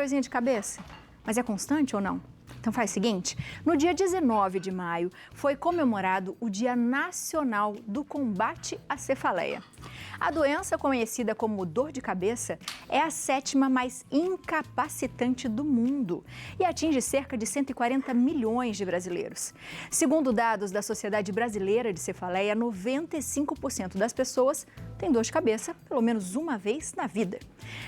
dorzinha de cabeça. Mas é constante ou não? Então faz o seguinte, no dia 19 de maio foi comemorado o Dia Nacional do Combate à Cefaleia. A doença, conhecida como dor de cabeça, é a 7ª mais incapacitante do mundo e atinge cerca de 140 milhões de brasileiros. Segundo dados da Sociedade Brasileira de Cefaleia, 95% das pessoas têm dor de cabeça pelo menos uma vez na vida.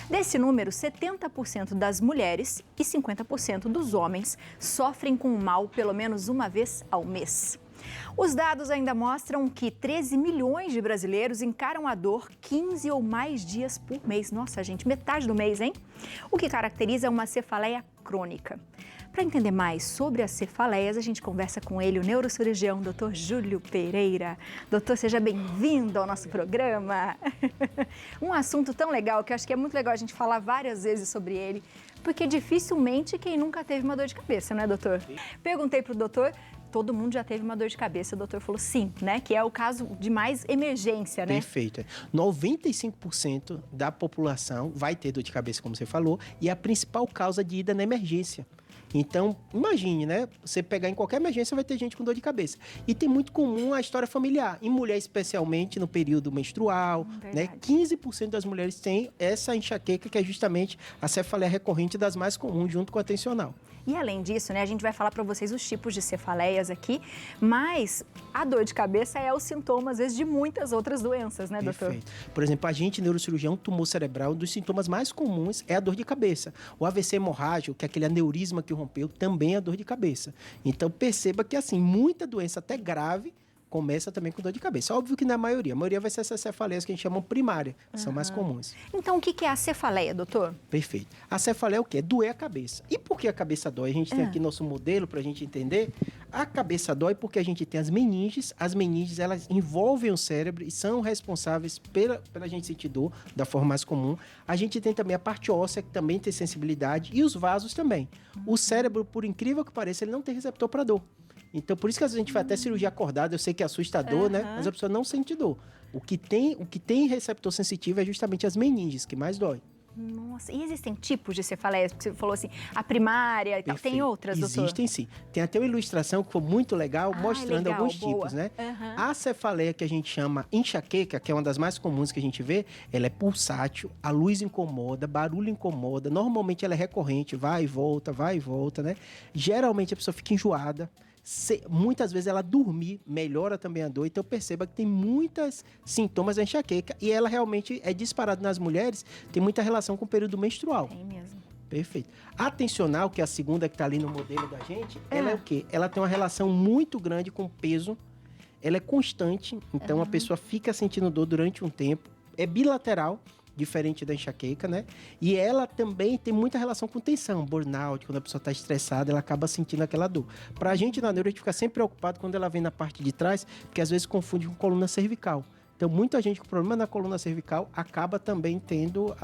Desse número, 70% das mulheres e 50% dos homens sofrem com o mal pelo menos uma vez ao mês. Os dados ainda mostram que 13 milhões de brasileiros encaram a dor 15 ou mais dias por mês. Nossa, gente, metade do mês, hein? O que caracteriza uma cefaleia crônica. Para entender mais sobre as cefaleias, a gente conversa com ele, o neurocirurgião, Dr. Júlio Pereira. Doutor, seja bem-vindo ao nosso programa. Um assunto tão legal que eu acho que é muito legal a gente falar várias vezes sobre ele, porque dificilmente quem nunca teve uma dor de cabeça, né, doutor? Perguntei para o doutor, todo mundo já teve uma dor de cabeça, o doutor falou sim, né? Que é o caso de mais emergência, né? Perfeito. 95% da população vai ter dor de cabeça, como você falou, e é a principal causa de ida na emergência. Então, imagine, né? Você pegar em qualquer emergência, vai ter gente com dor de cabeça. E tem muito comum a história familiar. Em mulher, especialmente no período menstrual, né? 15% das mulheres têm essa enxaqueca, que é justamente a cefaleia recorrente das mais comuns, junto com a tensional. E além disso, né, a gente vai falar para vocês os tipos de cefaleias aqui, mas a dor de cabeça é o sintoma, às vezes, de muitas outras doenças, né, doutor? Perfeito. Por exemplo, a gente, neurocirurgião, tumor cerebral, um dos sintomas mais comuns é a dor de cabeça. O AVC hemorrágico, que é aquele aneurisma que rompeu, também é dor de cabeça. Então, perceba que, assim, muita doença até grave começa também com dor de cabeça. Óbvio que não é a maioria. A maioria vai ser essas cefaleias que a gente chama primária, que são mais comuns. Então, o que é a cefaleia, doutor? Perfeito. A cefaleia é o quê? É doer a cabeça. E por que a cabeça dói? A gente tem aqui nosso modelo para a gente entender. A cabeça dói porque a gente tem as meninges. As meninges, elas envolvem o cérebro e são responsáveis pela gente sentir dor, da forma mais comum. A gente tem também a parte óssea, que também tem sensibilidade, e os vasos também. O cérebro, por incrível que pareça, ele não tem receptor para dor. Então, por isso que às vezes a gente faz até cirurgia acordada, eu sei que é assustador, né? Mas a pessoa não sente dor. O que tem receptor sensitivo é justamente as meninges, que mais dói. Nossa, e existem tipos de cefaleias? Porque você falou assim, a primária e tal. Tem outras, doutor? Existem sim. Tem até uma ilustração que foi muito legal, mostrando legal, alguns tipos, né? A cefaleia que a gente chama enxaqueca, que é uma das mais comuns que a gente vê, ela é pulsátil, a luz incomoda, barulho incomoda, normalmente ela é recorrente, vai e volta, né? Geralmente a pessoa fica enjoada. Muitas vezes ela dormir melhora também a dor, então perceba que tem muitos sintomas da enxaqueca e ela realmente é disparada nas mulheres, tem muita relação com o período menstrual. Tem mesmo. Perfeito. A tensional, que é a segunda que está ali no modelo da gente, ela é o quê? Ela tem uma relação muito grande com o peso, ela é constante, então a pessoa fica sentindo dor durante um tempo, é bilateral, diferente da enxaqueca, né? E ela também tem muita relação com tensão, burnout, quando a pessoa está estressada, ela acaba sentindo aquela dor. Pra gente na neuro, a gente fica sempre preocupado quando ela vem na parte de trás, porque às vezes confunde com coluna cervical. Então, muita gente com problema na coluna cervical acaba também tendo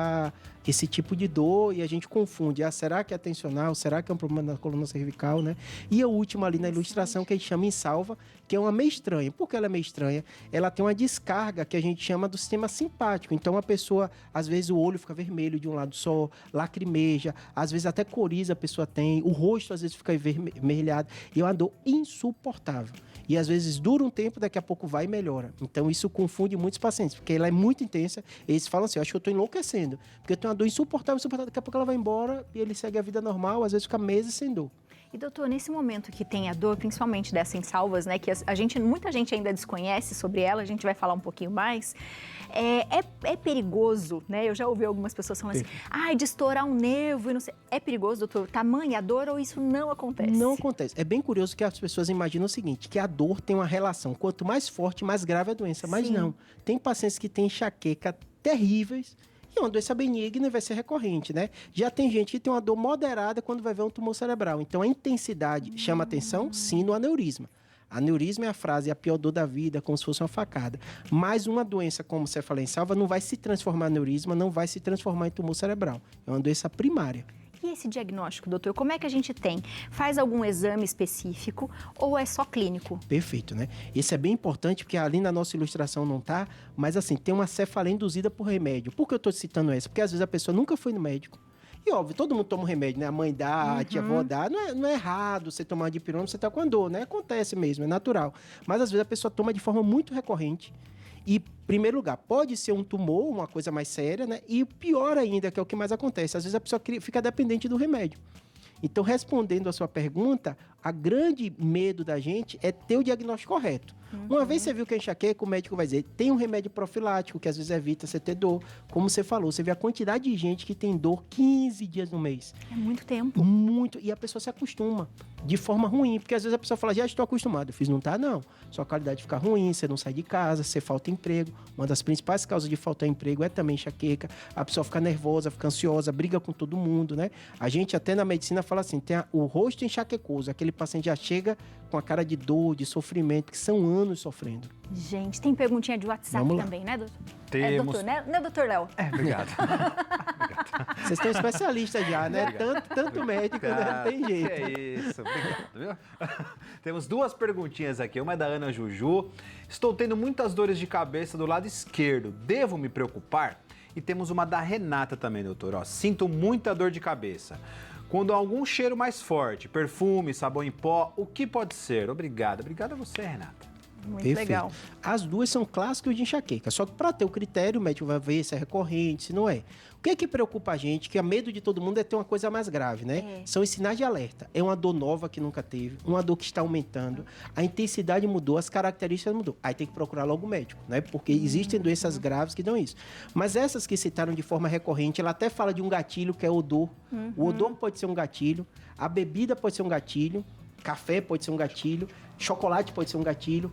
esse tipo de dor e a gente confunde. Será que é tensional? Será que é um problema na coluna cervical, né? E a última ali na ilustração que a gente chama insalva, que é uma meio estranha. Por que ela é meio estranha? Ela tem uma descarga que a gente chama do sistema simpático. Então, a pessoa, às vezes, o olho fica vermelho de um lado só, lacrimeja, às vezes até coriza a pessoa tem, o rosto às vezes fica vermelhado e é uma dor insuportável. E às vezes dura um tempo, daqui a pouco vai e melhora. Então isso confunde muitos pacientes, porque ela é muito intensa. Eles falam assim, eu acho que eu tô enlouquecendo, porque eu tenho uma dor insuportável, daqui a pouco ela vai embora e ele segue a vida normal, às vezes fica meses sem dor. E doutor, nesse momento que tem a dor, principalmente dessas insalvas, né, que muita gente ainda desconhece sobre ela, a gente vai falar um pouquinho mais, é perigoso, né? Eu já ouvi algumas pessoas falando assim, de estourar um nervo e não sei. É perigoso, doutor? Tamanha a dor ou isso não acontece? Não acontece. É bem curioso que as pessoas imaginam o seguinte, que a dor tem uma relação, quanto mais forte, mais grave a doença, mas não. Tem pacientes que têm enxaqueca terríveis, e uma doença benigna e vai ser recorrente, né? Já tem gente que tem uma dor moderada quando vai ver um tumor cerebral. Então, a intensidade chama atenção, sim, no aneurisma. Aneurisma é a frase, a pior dor da vida, como se fosse uma facada. Mas uma doença como cefaleia insalva não vai se transformar em aneurisma, não vai se transformar em tumor cerebral. É uma doença primária. E esse diagnóstico, doutor, como é que a gente tem? Faz algum exame específico ou é só clínico? Perfeito, né? Isso é bem importante porque ali na nossa ilustração não tá, mas assim, tem uma cefaleia induzida por remédio. Por que eu tô citando essa? Porque às vezes a pessoa nunca foi no médico E óbvio, todo mundo toma um remédio, né? A mãe dá, a tia avó dá. Não é errado você tomar dipirona, você tá com a dor, né? Acontece mesmo, é natural. Mas às vezes a pessoa toma de forma muito recorrente. E, em primeiro lugar, pode ser um tumor, uma coisa mais séria, né? E pior ainda, que é o que mais acontece, às vezes a pessoa fica dependente do remédio. Então, respondendo a sua pergunta, a grande medo da gente é ter o diagnóstico correto. Uma vez você viu que é enxaqueca, o médico vai dizer, tem um remédio profilático, que às vezes evita você ter dor. Como você falou, você vê a quantidade de gente que tem dor 15 dias no mês. É muito tempo. Muito. E a pessoa se acostuma de forma ruim. Porque às vezes a pessoa fala, já estou acostumado. Eu fiz, não tá, não. Sua qualidade fica ruim, você não sai de casa, você falta emprego. Uma das principais causas de faltar emprego é também enxaqueca. A pessoa fica nervosa, fica ansiosa, briga com todo mundo, né? A gente até na medicina fala assim, tem o rosto enxaquecoso. Aquele paciente já chega com a cara de dor, de sofrimento, que são anos sofrendo. Gente, tem perguntinha de WhatsApp também, né, doutor? Temos. É, doutor, né, doutor Léo? Obrigado. Vocês estão especialistas já, né? Tanto médico, né? Não tem jeito. É isso, obrigado, viu? Temos duas perguntinhas aqui, uma é da Ana Juju. Estou tendo muitas dores de cabeça do lado esquerdo, devo me preocupar? E temos uma da Renata também, doutor. Ó, sinto muita dor de cabeça. Quando há algum cheiro mais forte, perfume, sabão em pó, o que pode ser? Obrigado. Obrigado a você, Renata. Muito Perfeito. legal. As duas são clássicos de enxaqueca, só que para ter o critério, o médico vai ver se é recorrente, se não é. O que é que preocupa a gente, que é medo de todo mundo é ter uma coisa mais grave, né? São os sinais de alerta. É uma dor nova que nunca teve, uma dor que está aumentando, a intensidade mudou, as características mudou. Aí tem que procurar logo o médico, né? Porque existem doenças graves que dão isso. Mas essas que citaram de forma recorrente, ela até fala de um gatilho que é odor. O odor pode ser um gatilho, a bebida pode ser um gatilho, café pode ser um gatilho, chocolate pode ser um gatilho,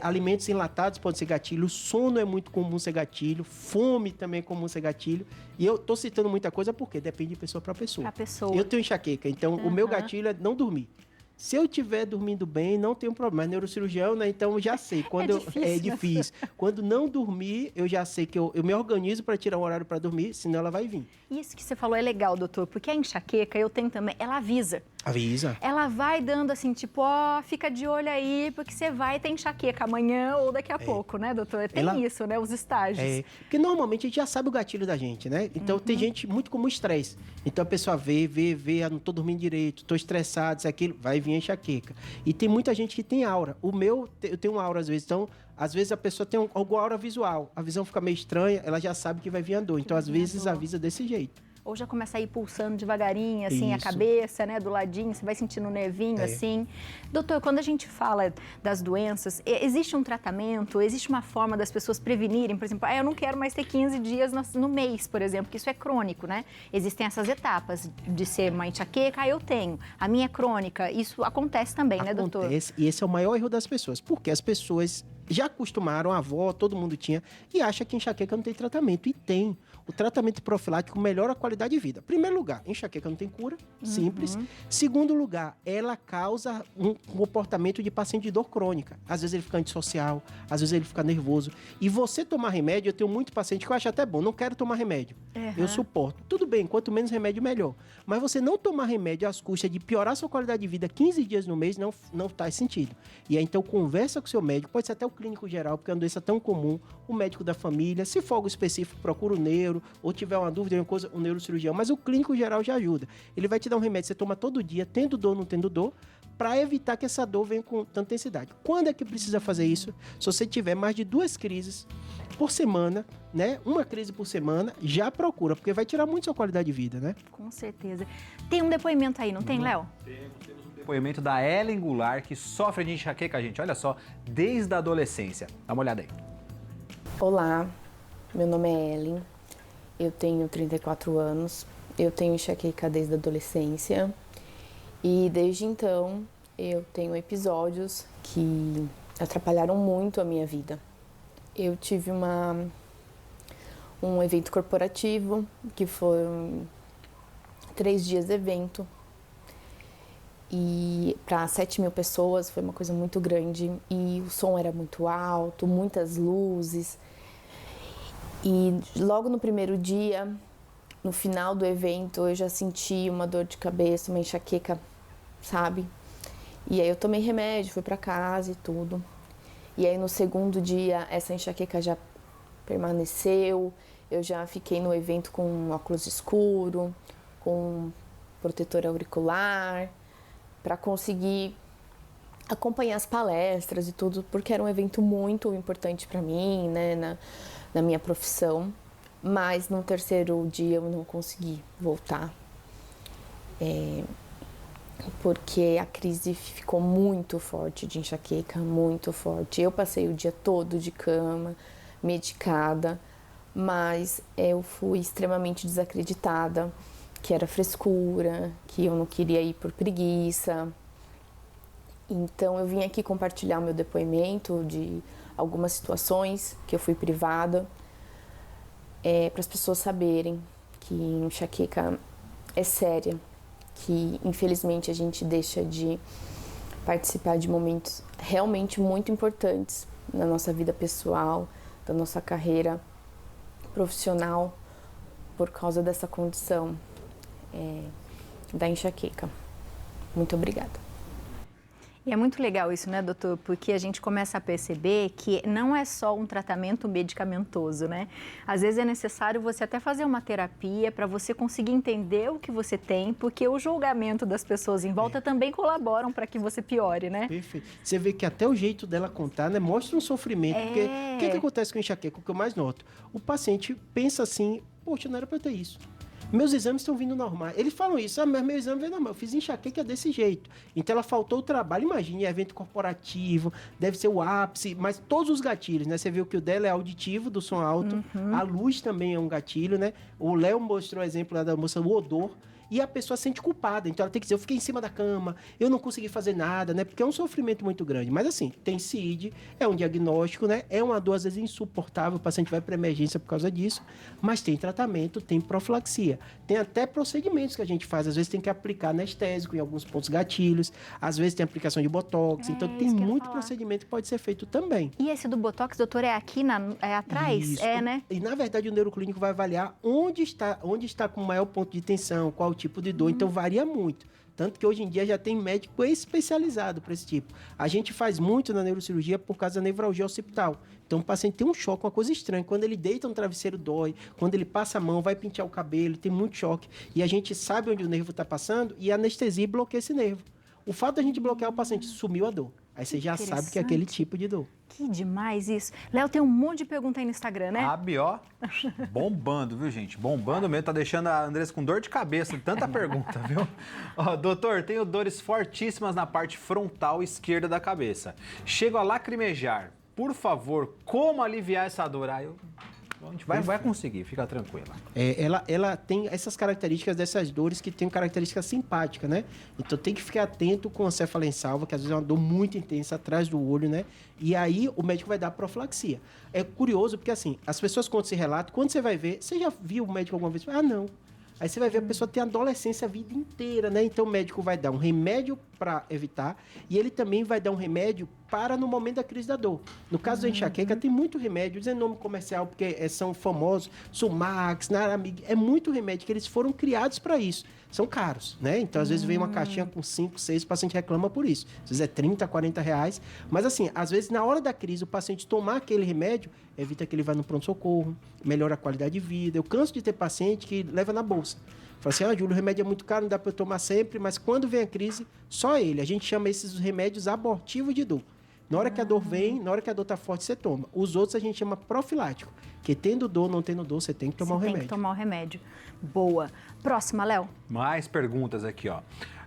alimentos enlatados podem ser gatilho, sono é muito comum ser gatilho, fome também é comum ser gatilho. E eu tô citando muita coisa porque depende de pessoa para pessoa. Pra pessoa. Eu tenho enxaqueca, então o meu gatilho é não dormir. Se eu estiver dormindo bem, não tem problema. Mas neurocirurgião, né? Então já sei. Quando é difícil. Quando não dormir, eu já sei que eu me organizo para tirar um horário para dormir, senão ela vai vir. Isso que você falou é legal, doutor, porque a enxaqueca, eu tenho também, ela avisa. Avisa. Ela vai dando assim, tipo, ó, fica de olho aí, porque você vai ter enxaqueca amanhã ou daqui a pouco, né, doutor? Tem isso, né, os estágios. Porque normalmente a gente já sabe o gatilho da gente, né? Então tem gente muito comum estresse. Então a pessoa vê, não tô dormindo direito, tô estressado, isso, aquilo, vai vir a enxaqueca. E tem muita gente que tem aura. Eu tenho uma aura às vezes, então às vezes a pessoa tem alguma aura visual. A visão fica meio estranha, ela já sabe que vai vir a dor. Então às vezes avisa desse jeito. Ou já começa a ir pulsando devagarinho, assim, a cabeça, né, do ladinho, você vai sentindo um nervinho, assim. Doutor, quando a gente fala das doenças, existe um tratamento, existe uma forma das pessoas prevenirem? Por exemplo, eu não quero mais ter 15 dias no mês, por exemplo, que isso é crônico, né? Existem essas etapas de ser uma enxaqueca, eu tenho. A minha é crônica, isso acontece também, né, doutor? Acontece, e esse é o maior erro das pessoas, porque as pessoas já acostumaram, a avó, todo mundo tinha, e acha que enxaqueca não tem tratamento, e tem. O tratamento profilático melhora a qualidade de vida. Primeiro lugar, enxaqueca não tem cura, simples. Segundo lugar, ela causa um comportamento de paciente de dor crônica. Às vezes ele fica antissocial, às vezes ele fica nervoso. E você tomar remédio, eu tenho muito paciente que eu acho até bom, não quero tomar remédio. Eu suporto. Tudo bem, quanto menos remédio, melhor. Mas você não tomar remédio às custas de piorar sua qualidade de vida 15 dias no mês, não faz sentido. E aí, então, conversa com o seu médico, pode ser até o clínico geral, porque é uma doença tão comum, o médico da família, se for algo específico, procura o neuro, ou tiver uma dúvida, uma coisa, o neurocirurgião, mas o clínico geral já ajuda. Ele vai te dar um remédio, você toma todo dia, tendo dor, não tendo dor, para evitar que essa dor venha com tanta intensidade. Quando é que precisa fazer isso? Se você tiver mais de 2 crises por semana, né? Uma crise por semana, já procura, porque vai tirar muito sua qualidade de vida, né? Com certeza. Tem um depoimento aí, não tem, Léo? Temos um depoimento da Ellen Goulart, que sofre de enxaqueca, gente. Olha só, desde a adolescência. Dá uma olhada aí. Olá, meu nome é Ellen, eu tenho 34 anos, eu tenho enxaqueca desde a adolescência e desde então eu tenho episódios que atrapalharam muito a minha vida. Eu tive um evento corporativo que foram 3 dias de evento e para 7.000 pessoas foi uma coisa muito grande e o som era muito alto, muitas luzes. E logo no primeiro dia, no final do evento, eu já senti uma dor de cabeça, uma enxaqueca, sabe? E aí eu tomei remédio, fui para casa e tudo. E aí no segundo dia, essa enxaqueca já permaneceu, eu já fiquei no evento com um óculos escuro, com protetor auricular, para conseguir acompanhar as palestras e tudo, porque era um evento muito importante para mim, né, na minha profissão. Mas no terceiro dia eu não consegui voltar, porque a crise ficou muito forte de enxaqueca, muito forte. Eu passei o dia todo de cama, medicada, mas eu fui extremamente desacreditada, que era frescura, que eu não queria ir por preguiça. Então eu vim aqui compartilhar o meu depoimento de algumas situações que eu fui privada, para as pessoas saberem que enxaqueca é séria, que infelizmente a gente deixa de participar de momentos realmente muito importantes na nossa vida pessoal, da nossa carreira profissional, por causa dessa condição da enxaqueca. Muito obrigada. E é muito legal isso, né, doutor? Porque a gente começa a perceber que não é só um tratamento medicamentoso, né? Às vezes é necessário você até fazer uma terapia para você conseguir entender o que você tem, porque o julgamento das pessoas em volta também colaboram para que você piore, né? Perfeito. Você vê que até o jeito dela contar, né, mostra um sofrimento. Porque o que acontece com a enxaqueca? O que eu mais noto? O paciente pensa assim, poxa, não era para eu ter isso. Meus exames estão vindo normais. Eles falam isso, mas meu exame veio normal. Eu fiz enxaqueca desse jeito. Então, ela faltou o trabalho. Imagine, evento corporativo, deve ser o ápice, mas todos os gatilhos, né? Você viu que o dela é auditivo, do som alto. A luz também é um gatilho, né? O Léo mostrou o exemplo lá da moça, o odor. E a pessoa se sente culpada. Então, ela tem que dizer, eu fiquei em cima da cama, eu não consegui fazer nada, né? Porque é um sofrimento muito grande. Mas, assim, tem CID, é um diagnóstico, né? É uma dor, às vezes, insuportável. O paciente vai para emergência por causa disso. Mas tem tratamento, tem profilaxia. Tem até procedimentos que a gente faz. Às vezes, tem que aplicar anestésico em alguns pontos gatilhos. Às vezes, tem aplicação de botox. Então, tem muito procedimento que pode ser feito também. E esse do botox, doutor, é aqui atrás? Isso. É, né? E, na verdade, o neuroclínico vai avaliar onde está com o maior ponto de tensão, qual tipo de dor, então varia muito. Tanto que hoje em dia já tem médico especializado para esse tipo. A gente faz muito na neurocirurgia por causa da nevralgia occipital. Então o paciente tem um choque, uma coisa estranha. Quando ele deita no travesseiro dói, quando ele passa a mão, vai pentear o cabelo, tem muito choque. E a gente sabe onde o nervo está passando e a anestesia bloqueia esse nervo. O fato da gente bloquear o paciente, sumiu a dor. Aí você já sabe que é aquele tipo de dor. Que demais isso. Léo, tem um monte de pergunta aí no Instagram, né? A B.O. bombando, viu, gente? Bombando mesmo. Tá deixando a Andressa com dor de cabeça de tanta pergunta, viu? Ó, doutor, tenho dores fortíssimas na parte frontal esquerda da cabeça. Chego a lacrimejar. Por favor, como aliviar essa dor? A gente vai conseguir, fica tranquila. Ela tem essas características dessas dores que tem característica simpática, né? Então tem que ficar atento com a cefaleensalva, que às vezes é uma dor muito intensa atrás do olho, né? E aí o médico vai dar profilaxia. É curioso porque assim, as pessoas contam esse relato, quando você vai ver, você já viu o médico alguma vez? Ah, não. Aí você vai ver a pessoa tem adolescência a vida inteira, né? Então o médico vai dar um remédio para evitar e ele também vai dar um remédio para no momento da crise da dor. No caso da enxaqueca, tem muito remédio, dizendo nome comercial, porque são famosos, Sumax, Naramig, é muito remédio que eles foram criados para isso. São caros, né? Então, às vezes, vem uma caixinha com 5, 6, o paciente reclama por isso. Às vezes é 30, 40 reais. Mas, assim, às vezes, na hora da crise, o paciente tomar aquele remédio, evita que ele vá no pronto-socorro, melhora a qualidade de vida. Eu canso de ter paciente que leva na bolsa. Fala assim, Júlio, o remédio é muito caro, não dá para eu tomar sempre, mas quando vem a crise, só ele. A gente chama esses remédios abortivos de dor. Na hora que a dor vem, na hora que a dor tá forte, você toma. Os outros a gente chama profilático, que tendo dor, não tendo dor, você tem que tomar o remédio. Tem que tomar o remédio. Boa. Próxima, Léo. Mais perguntas aqui, ó.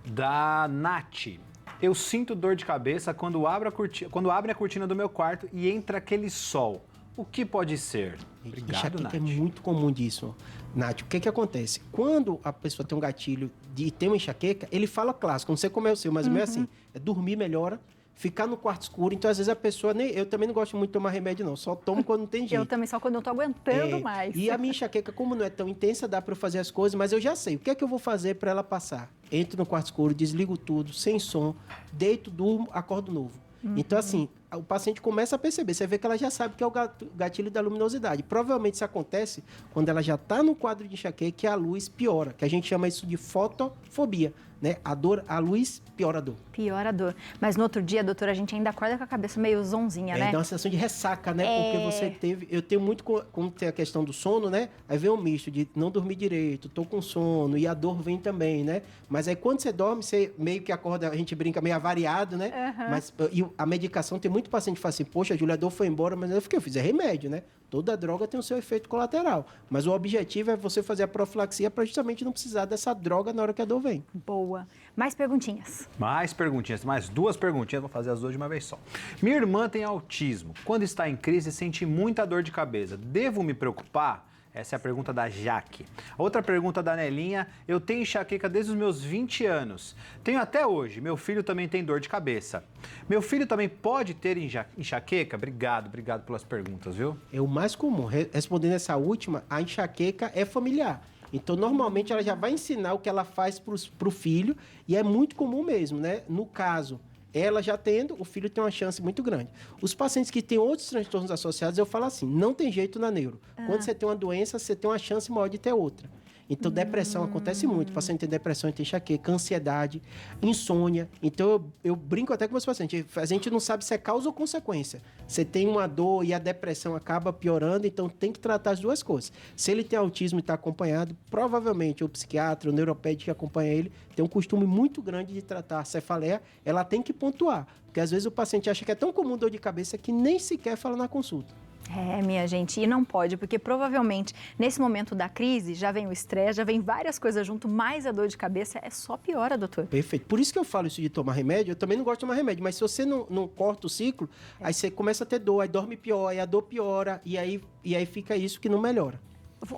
Da Nath. Eu sinto dor de cabeça quando abre a cortina do meu quarto e entra aquele sol. O que pode ser? Obrigado, Nath. É muito comum disso, Nath. O que acontece? Quando a pessoa tem um gatilho e tem uma enxaqueca, ele fala clássico, não sei como é o seu, mas o meu é assim, é dormir melhora, ficar no quarto escuro. Então, às vezes, a pessoa... Eu também não gosto muito de tomar remédio, não. Só tomo quando não tem jeito. Eu também, só quando eu tô aguentando mais. E a minha enxaqueca, como não é tão intensa, dá para eu fazer as coisas, mas eu já sei. O que é que eu vou fazer para ela passar? Entro no quarto escuro, desligo tudo, sem som, deito, durmo, acordo novo. Então, assim, o paciente começa a perceber. Você vê que ela já sabe que é o gatilho da luminosidade. Provavelmente isso acontece quando ela já está no quadro de enxaqueca e a luz piora, que a gente chama isso de fotofobia. né? A luz piora a dor. Piora a dor. Mas no outro dia, doutora, a gente ainda acorda com a cabeça meio zonzinha, né? Dá uma sensação de ressaca, né? Porque você teve... Eu tenho muito, como tem a questão do sono, né? Aí vem um misto de não dormir direito, tô com sono, e a dor vem também, né? Mas aí quando você dorme, você meio que acorda, a gente brinca meio avariado, né? Mas e a medicação, tem muito paciente que fala assim, poxa, Júlia, a dor foi embora, mas eu fiz remédio, né? Toda droga tem o seu efeito colateral. Mas o objetivo é você fazer a profilaxia para justamente não precisar dessa droga na hora que a dor vem. Boa. Mais perguntinhas. Mais perguntinhas, mais 2 perguntinhas, vou fazer as 2 de uma vez só. Minha irmã tem autismo. Quando está em crise, sente muita dor de cabeça. Devo me preocupar? Essa é a pergunta da Jaque. A outra pergunta da Nelinha, eu tenho enxaqueca desde os meus 20 anos. Tenho até hoje, meu filho também tem dor de cabeça. Meu filho também pode ter enxaqueca? Obrigado pelas perguntas, viu? É o mais comum. Respondendo essa última, a enxaqueca é familiar. Então, normalmente, ela já vai ensinar o que ela faz para o filho e é muito comum mesmo, né? No caso, ela já tendo, o filho tem uma chance muito grande. Os pacientes que têm outros transtornos associados, eu falo assim, não tem jeito na neuro. Quando você tem uma doença, você tem uma chance maior de ter outra. Então, depressão acontece muito. O paciente tem depressão, tem enxaqueca, ansiedade, insônia. Então, eu brinco até com meus pacientes. A gente não sabe se é causa ou consequência. Você tem uma dor e a depressão acaba piorando, então tem que tratar as duas coisas. Se ele tem autismo e está acompanhado, provavelmente o psiquiatra, o neuropédico que acompanha ele, tem um costume muito grande de tratar a cefaleia. Ela tem que pontuar. Porque às vezes o paciente acha que é tão comum dor de cabeça que nem sequer fala na consulta. É, minha gente, e não pode, porque provavelmente nesse momento da crise já vem o estresse, já vem várias coisas junto, mais a dor de cabeça é só piora, doutor. Perfeito. Por isso que eu falo isso de tomar remédio, eu também não gosto de tomar remédio, mas se você não corta o ciclo, aí você começa a ter dor, aí dorme pior, aí a dor piora, e aí fica isso que não melhora.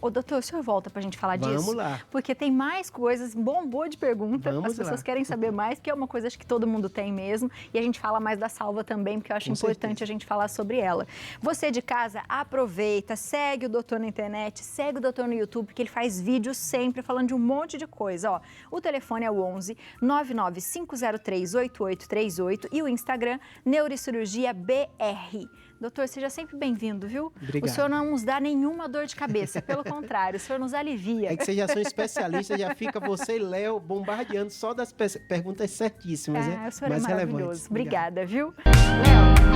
Ô, doutor, o senhor volta pra gente falar disso? Vamos lá. Porque tem mais coisas, bombou de pergunta, Vamos as pessoas lá. querem saber mais, que é uma coisa acho que todo mundo tem mesmo, e a gente fala mais da salva também, porque eu acho Com importante certeza. a gente falar sobre ela. Você de casa, aproveita, segue o doutor na internet, segue o doutor no YouTube, porque ele faz vídeos sempre falando de um monte de coisa, ó. O telefone é o 11 99503 8838 e o Instagram Neurocirurgia BR. Doutor, seja sempre bem-vindo, viu? Obrigado. O senhor não nos dá nenhuma dor de cabeça, pelo contrário, o senhor nos alivia. É que vocês já são especialistas, já fica você e Léo bombardeando só das perguntas certíssimas, né? O senhor Mais é maravilhoso. relevantes. Obrigada, viu? Léo,